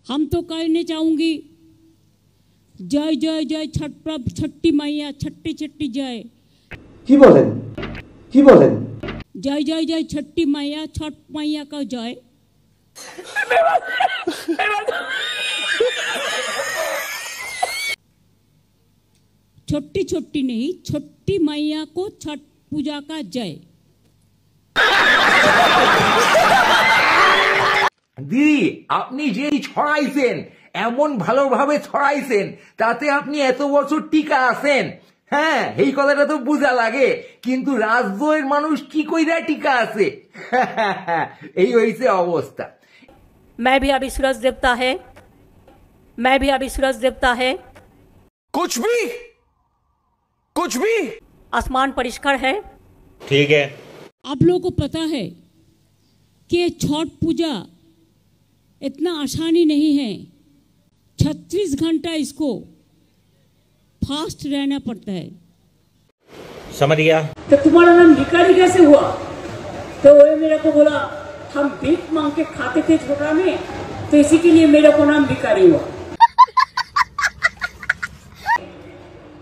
हम तो कहने चाहूंगी जय जय जय छठ प्रभ छठी मैया छठी छठी जय की बोलें जय जय जय छठी मैया छठ मैया का जय। छोटी छोटी नहीं छठी मैया को छठ पूजा का जय। দিদি আপনি যে ছড়াইছেন এমন ভালোভাবে ছড়াইছেন তাতে আপনি এত বছর টিকা আছেন। হ্যাঁ এই কথাটা তো বুঝা লাগে, কিন্তু রাজবয়ের মানুষ কি কইরা টিকা আছে এই হইছে অবস্থা। मैं भी अभी सूरज देवता है कुछ भी आसमान परिष्कार है। ठीक है। आप लोगों को पता है कि छठ पूजा इतना आसानी नहीं है, 36 घंटा इसको फास्ट रहना पड़ता है। समझ गया। तो तुम्हारा नाम भिखारी कैसे हुआ? तो वो मेरे को बोला हम भीख मांग के खाते थे छोटा में, तो इसी के लिए मेरे को नाम भिखारी हुआ।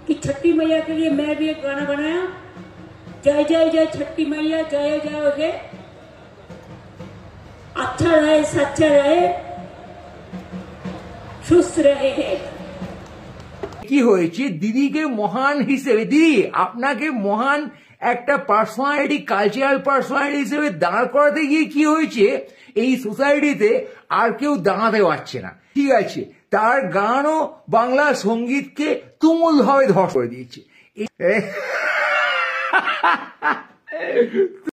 कि छठी मैया के लिए मैं भी एक गाना बनाया, जय जय जय छठी मैया जय जय जय, अच्छा रहे सच्चा रहे सुस्त रहे है। কি হয়েছে দিদিকে মহান হিসেবে, দিদি আপনাকে মহান একটা পার্সোনালিটি কালচারাল পার্সোনালিটি হিসেবে দাঁড় করাতে গিয়ে কি হয়েছে, এই সোসাইটিতে আর কেউ দাঁড়াতে পারছে না। ঠিক আছে, তার গানও বাংলা সঙ্গীতকে তুমুল ভাবে ধস করে দিয়েছে।